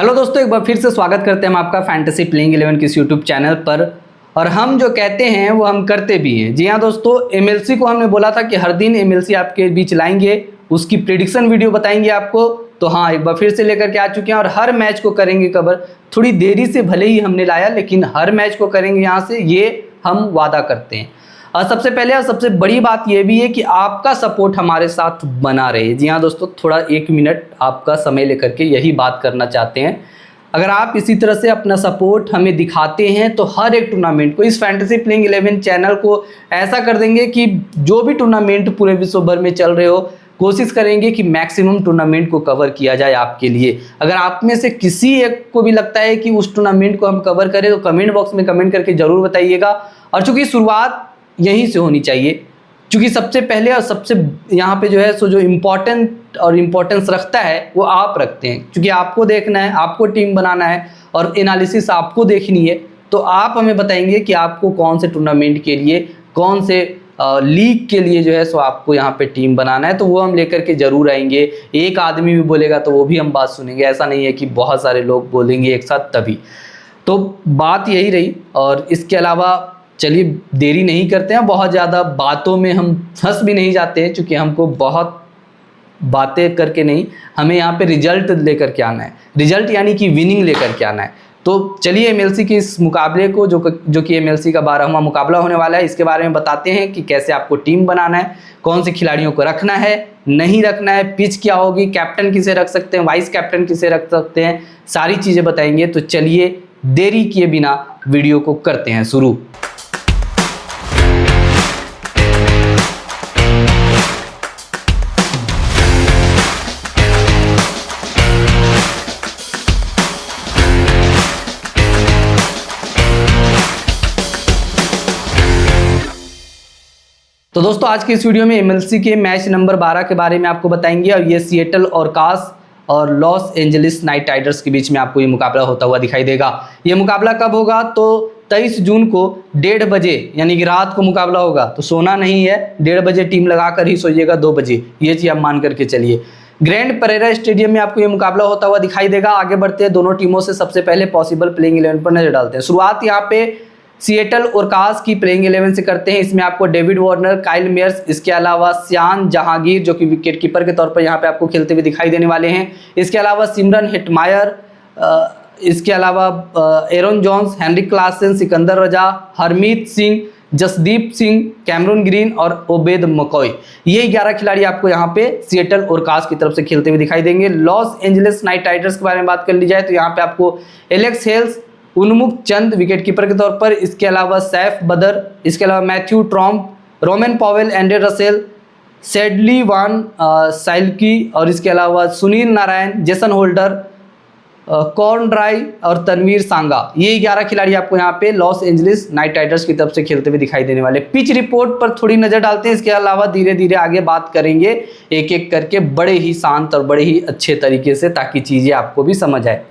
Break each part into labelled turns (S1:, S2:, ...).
S1: Hello दोस्तों, एक बार फिर से स्वागत करते हैं हम आपका फैंटेसी प्लेइंग 11 किस यूट्यूब चैनल पर। और हम जो कहते हैं वो हम करते भी हैं। जी हाँ दोस्तों, एमएलसी को हमने बोला था कि हर दिन एमएलसी आपके बीच लाएंगे, उसकी प्रेडिक्शन वीडियो बताएंगे आपको। तो हाँ, एक बार फिर से लेकर के आ चुके हैं और हर मैच को करेंगे कवर। थोड़ी देरी से भले ही हमने लाया, लेकिन हर मैच को करेंगे यहाँ से, ये हम वादा करते हैं। और सबसे पहले और सबसे बड़ी बात यह भी है कि आपका सपोर्ट हमारे साथ बना रहे। जी हाँ दोस्तों, थोड़ा 1 मिनट आपका समय लेकर के यही बात करना चाहते हैं। अगर आप इसी तरह से अपना सपोर्ट हमें दिखाते हैं तो हर एक टूर्नामेंट को, इस फैंटेसी प्लेइंग 11 चैनल को ऐसा कर देंगे कि जो भी टूर्नामेंट पूरे विश्व भर में चल रहे हो, कोशिश करेंगे कि मैक्सिमम टूर्नामेंट को कवर किया जाए आपके लिए। अगर आप में से किसी एक को भी लगता है कि उस टूर्नामेंट को हम कवर करें तो कमेंट बॉक्स में कमेंट करके ज़रूर बताइएगा। और चूँकि शुरुआत यहीं से होनी चाहिए, क्योंकि सबसे पहले और सबसे यहाँ पे जो है सो जो इम्पोर्टेंस रखता है वो आप रखते हैं, क्योंकि आपको देखना है, आपको टीम बनाना है और एनालिसिस आपको देखनी है। तो आप हमें बताएंगे कि आपको कौन से टूर्नामेंट के लिए, कौन से लीग के लिए जो है सो आपको यहाँ पे टीम बनाना है, तो वो हम लेकर के ज़रूर आएंगे। एक आदमी भी बोलेगा तो वो भी हम बात सुनेंगे, ऐसा नहीं है कि बहुत सारे लोग बोलेंगे एक साथ तभी। तो बात यही रही। और इसके अलावा चलिए देरी नहीं करते हैं, बहुत ज़्यादा बातों में हम फंस भी नहीं जाते हैं, क्योंकि हमको बहुत बातें करके नहीं, हमें यहाँ पे रिजल्ट लेकर के आना है। रिजल्ट यानी कि विनिंग लेकर के आना है। तो चलिए एमएलसी के इस मुकाबले को, जो कि एमएलसी का 12वां मुकाबला होने वाला है, इसके बारे में बताते हैं कि कैसे आपको टीम बनाना है, कौन से खिलाड़ियों को रखना है, नहीं रखना है, पिच क्या होगी, कैप्टन किसे रख सकते हैं, वाइस कैप्टन किसे रख सकते हैं, सारी चीज़ें बताएंगे। तो चलिए देरी किए बिना वीडियो को करते हैं शुरू। तो दोस्तों, आज की इस वीडियो में एमएलसी के मैच नंबर 12 के बारे में आपको बताएंगे। और ये सिएटल ओरकास और लॉस एंजलिस नाइट राइडर्स के बीच में आपको ये मुकाबला होता हुआ दिखाई देगा। ये मुकाबला कब होगा? तो 23 जून को 1:30 बजे, यानी कि रात को मुकाबला होगा। तो सोना नहीं है, 1:30 बजे टीम लगा कर ही सोइएगा, 2 बजे, ये चीज़ आप मान करके चलिए। ग्रैंड परेरा स्टेडियम में आपको ये मुकाबला होता हुआ दिखाई देगा। आगे बढ़ते हैं दोनों टीमों से, सबसे पहले पॉसिबल प्लेइंग 11 पर नजर डालते हैं। शुरुआत यहाँ पे सिएटल ओरकास की प्लेइंग 11 से करते हैं। इसमें आपको डेविड वार्नर, काइल मेयर्स, इसके अलावा शान जहांगीर जो कि विकेट कीपर के तौर पर यहाँ पे आपको खेलते हुए दिखाई देने वाले हैं। इसके अलावा सिमरन हेटमायर, इसके अलावा एरन जोन्स, हेनरिक क्लासन, सिकंदर रजा, हरमीत सिंह, जसदीप सिंह, कैमरून ग्रीन और ओबेद मकॉय, ये 11 खिलाड़ी आपको यहाँ पे सिएटल ओरकास की तरफ से खेलते हुए दिखाई देंगे। लॉस एंजलिस नाइट राइडर्स के बारे में बात कर ली जाए तो यहाँ पे आपको एलेक्स हेल्स, उन्मुख चंद विकेट कीपर के तौर पर, इसके अलावा सैफ बदर, इसके अलावा Matthew Tromp, Rovman Powell, Andre Russell, सेडली वान साइल्की, और इसके अलावा सुनील नारायण, जेसन होल्डर, कॉर्न ड्राई और तनवीर सांगा, ये 11 खिलाड़ी आपको यहाँ पे लॉस एंजलिस नाइट राइडर्स की तरफ से खेलते हुए दिखाई देने वाले। पिच रिपोर्ट पर थोड़ी नज़र डालते हैं, इसके अलावा धीरे धीरे आगे बात करेंगे एक एक करके, बड़े ही शांत और बड़े ही अच्छे तरीके से, ताकि चीज़ें आपको भी समझ आए।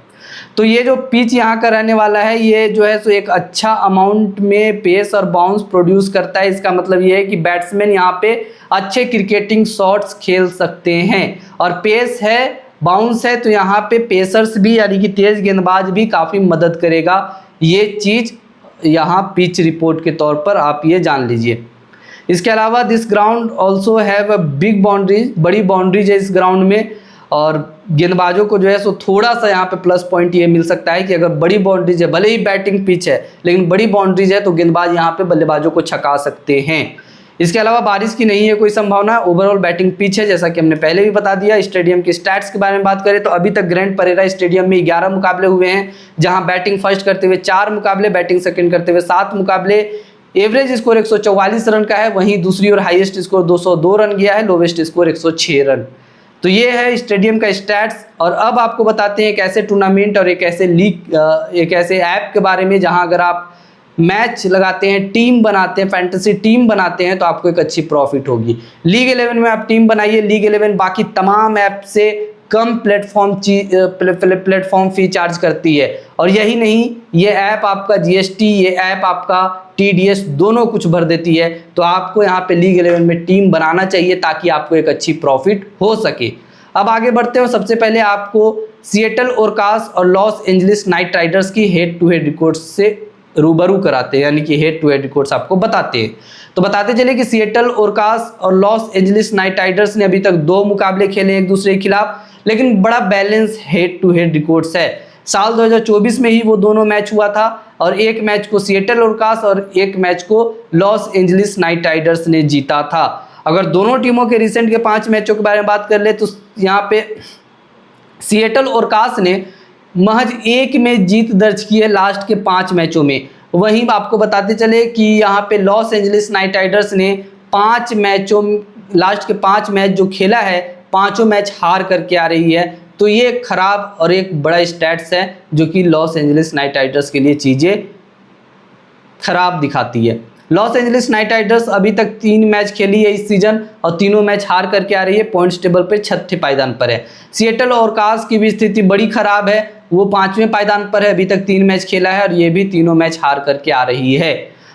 S1: तो ये जो पिच यहाँ का रहने वाला है, ये जो है सो एक अच्छा अमाउंट में पेस और बाउंस प्रोड्यूस करता है। इसका मतलब ये है कि बैट्समैन यहाँ पे अच्छे क्रिकेटिंग शॉट्स खेल सकते हैं। और पेस है, बाउंस है, तो यहाँ पे पेसर्स भी, यानी कि तेज गेंदबाज भी काफ़ी मदद करेगा। ये चीज़ यहाँ पिच रिपोर्ट के तौर पर आप ये जान लीजिए। इसके अलावा this ground also have a big boundaries, बड़ी बाउंड्रीज है इस ग्राउंड में। और गेंदबाजों को जो है सो थोड़ा सा यहाँ पे प्लस पॉइंट ये मिल सकता है कि अगर बड़ी बाउंड्रीज है, भले ही बैटिंग पिच है लेकिन बड़ी बाउंड्रीज है, तो गेंदबाज यहाँ पे बल्लेबाजों को छका सकते हैं। इसके अलावा बारिश की नहीं है कोई संभावना, ओवरऑल बैटिंग पिच है, जैसा कि हमने पहले भी बता दिया। स्टेडियम के स्टैट्स के बारे में बात करें तो अभी तक ग्रैंड परेरा स्टेडियम में 11 मुकाबले हुए हैं, जहाँ बैटिंग फर्स्ट करते हुए 4 मुकाबले, बैटिंग सेकेंड करते हुए 7 मुकाबले। एवरेज स्कोर 144 रन का है, वहीं दूसरी ओर हाईएस्ट स्कोर 202 रन गया है, लोवेस्ट स्कोर 106 रन। तो ये है स्टेडियम का स्टैट्स। और अब आपको बताते हैं एक ऐसे टूर्नामेंट और एक ऐसे लीग, एक ऐसे ऐप के बारे में जहां अगर आप मैच लगाते हैं, टीम बनाते हैं, फैंटेसी टीम बनाते हैं, तो आपको एक अच्छी प्रॉफिट होगी। लीग 11 में आप टीम बनाइए। लीग 11 बाकी तमाम ऐप से कम प्लेटफॉर्म फी चार्ज करती है। और यही नहीं, ये ऐप आपका जीएसटी, ये ऐप आपका टीडीएस दोनों कुछ भर देती है। तो आपको यहाँ पे लीग 11 में टीम बनाना चाहिए ताकि आपको एक अच्छी प्रॉफिट हो सके। अब आगे बढ़ते हैं। सबसे पहले आपको सिएटल ओरकास और लॉस एंजलिस नाइट राइडर्स की हेड टू हेड रिकॉर्ड्स से रूबरू कराते हैं, यानी कि हेड टू हेड रिकॉर्ड्स आपको बताते हैं। तो बताते चले कि सिएटल ओरकास और लॉस एंजलिस नाइट राइडर्स ने अभी तक 2 मुकाबले खेले एक दूसरे के खिलाफ, लेकिन बड़ा balance head to head records है। साल 2024 में ही वो दोनों मैच हुआ था और एक मैच को सिएटल ओरकास और एक मैच को लॉस एंजलिस नाइट राइडर्स ने जीता था। अगर दोनों टीमों के रिसेंट के 5 मैचों के बारे में बात कर ले तो यहाँ पे सिएटल ओरकास ने महज एक में जीत दर्ज की है लास्ट के 5 मैचों में। वहीं आपको बताते चले कि यहाँ पे लॉस एंजलिस नाइट राइडर्स ने 5 मैचों लास्ट के 5 मैच जो खेला है, 5 मैच हार करके आ रही है। तो ये एक खराब और एक बड़ा स्टैट्स है जो कि लॉस एंजलिस नाइट राइडर्स के लिए चीज़ें खराब दिखाती है। लॉस एंजलिस नाइट राइडर्स अभी तक 3 मैच खेली है इस सीजन और तीनों मैच हार करके आ रही है, पॉइंट्स टेबल पे 6ठे पायदान पर है। सिएटल ओरकास की भी स्थिति बड़ी खराब है, वो 5वें पायदान पर है, अभी तक 3 मैच खेला है और ये भी तीनों मैच हार करके आ रही है।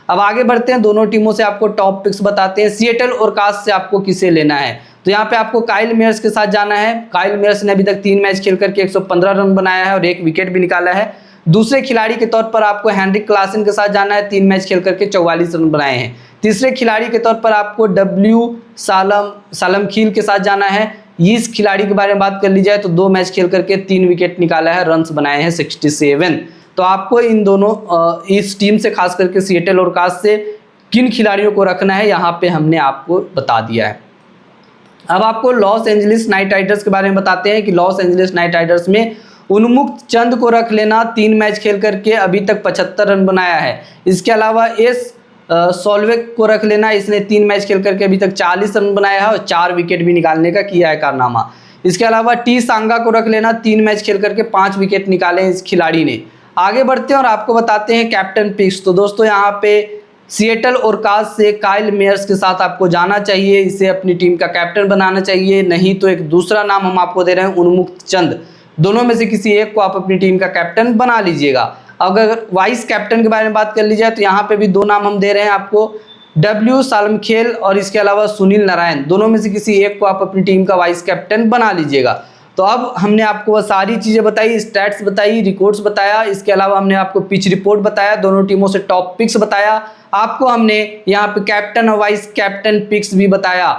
S1: अब आगे बढ़ते हैं, दोनों टीमों से आपको टॉप पिक्स बताते हैं। सिएटल ओरकास से आपको किसे लेना है, तो यहाँ पे आपको काइल मेयर्स के साथ जाना है। काइल मेयर्स ने अभी तक 3 मैच खेल करके 115 रन बनाया है और 1 विकेट भी निकाला है। दूसरे खिलाड़ी के तौर पर आपको हेनरिक क्लासन के साथ जाना है, 3 मैच खेल करके 44 रन बनाए हैं। तीसरे खिलाड़ी के तौर पर आपको डब्ल्यू सालमखील के साथ जाना है। इस खिलाड़ी के बारे में बात कर ली जाए तो 2 मैच खेल करके 3 विकेट निकाला है, रन्स बनाए हैं 67। तो आपको इन दोनों इस टीम से खास करके सिएटल ओरकास से किन खिलाड़ियों को रखना है यहाँ पे हमने आपको बता दिया है। अब आपको लॉस एंजलिस नाइट राइडर्स के बारे में बताते हैं कि लॉस एंजलिस नाइट राइडर्स में उन्मुक्त चंद को रख लेना, 3 मैच खेल करके अभी तक 75 रन बनाया है। इसके अलावा एस सोलवेक को रख लेना, इसने 3 मैच खेल करके अभी तक 40 रन बनाया है और 4 विकेट भी निकालने का किया है कारनामा। इसके अलावा टी सांगा को रख लेना, 3 मैच खेल करके 5 विकेट निकाले हैं इस खिलाड़ी ने। आगे बढ़ते हैं और आपको बताते हैं कैप्टन पिक्स। तो दोस्तों यहाँ पे सिएटल ओरकास से काइल मेयर्स के साथ आपको जाना चाहिए, इसे अपनी टीम का कैप्टन बनाना चाहिए, नहीं तो एक दूसरा नाम हम आपको दे रहे हैं उन्मुक्त चंद। दोनों में से किसी एक को आप अपनी टीम का कैप्टन बना लीजिएगा। अगर वाइस कैप्टन के बारे में बात कर ली जाए तो यहाँ पे भी 2 नाम हम दे रहे हैं आपको, डब्ल्यू सालमखेल और इसके अलावा सुनील नारायण। दोनों में से किसी एक को आप अपनी टीम का वाइस कैप्टन बना लीजिएगा। तो अब हमने आपको वह सारी चीज़ें बताई, स्टैट्स बताई, रिकॉर्ड्स बताया, इसके अलावा हमने आपको पिच रिपोर्ट बताया, दोनों टीमों से टॉप पिक्स बताया, आपको हमने यहाँ पे कैप्टन और वाइस कैप्टन पिक्स भी बताया।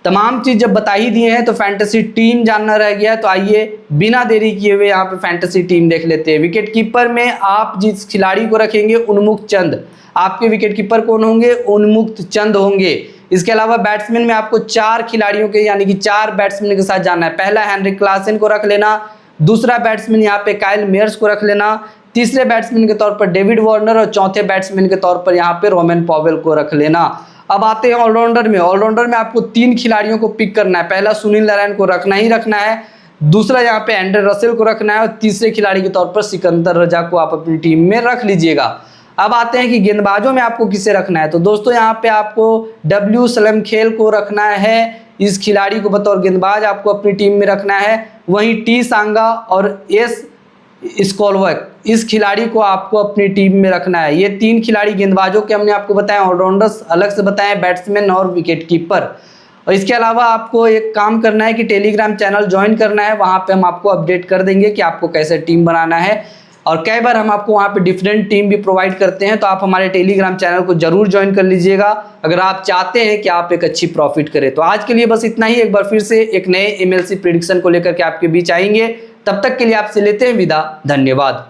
S1: तमाम चीज़ जब बता ही दिए हैं तो फैंटेसी टीम जानना रह गया, तो आइए बिना देरी किए हुए यहाँ पे फैंटेसी टीम देख लेते हैं। विकेट कीपर में आप जिस खिलाड़ी को रखेंगे उन्मुक्त चंद, आपके विकेट कीपर कौन होंगे? उन्मुक्त चंद होंगे। इसके अलावा बैट्समैन में आपको 4 खिलाड़ियों के यानी कि 4 बैट्समैन के साथ जाना है। पहला हेनरिक क्लासन को रख लेना, दूसरा बैट्समैन यहाँ पे काइल मेयर्स को रख लेना, तीसरे बैट्समैन के तौर पर डेविड वार्नर और चौथे बैट्समैन के तौर पर यहाँ पे रोमन पॉवेल को रख लेना। अब आते हैं ऑलराउंडर में। ऑलराउंडर में आपको 3 खिलाड़ियों को पिक करना है। पहला सुनील नारायण को रखना ही रखना है, दूसरा यहाँ पे एंड्रे रसेल को रखना है और तीसरे खिलाड़ी के तौर पर सिकंदर रजा को आप अपनी टीम में रख लीजिएगा। अब आते हैं कि गेंदबाजों में आपको किसे रखना है। तो दोस्तों यहाँ पे आपको डब्ल्यू सालमखेल को रखना है, इस खिलाड़ी को बतौर गेंदबाज आपको अपनी टीम में रखना है। वहीं टी सांगा और एस स्कोलवेक, इस खिलाड़ी को आपको अपनी टीम में रखना है। ये 3 खिलाड़ी गेंदबाजों के हमने आपको बताया, ऑलराउंडर्स अलग से बताए, बैट्समैन और विकेट कीपर। और इसके अलावा आपको एक काम करना है कि टेलीग्राम चैनल ज्वाइन करना है, वहाँ पे हम आपको अपडेट कर देंगे कि आपको कैसे टीम बनाना है और कई बार हम आपको वहाँ पे डिफरेंट टीम भी प्रोवाइड करते हैं। तो आप हमारे टेलीग्राम चैनल को जरूर ज्वाइन कर लीजिएगा अगर आप चाहते हैं कि आप एक अच्छी प्रॉफिट करें। तो आज के लिए बस इतना ही। एक बार फिर से एक नए MLC प्रेडिक्शन को लेकर के आपके बीच आएंगे, तब तक के लिए आपसे लेते हैं विदा। धन्यवाद।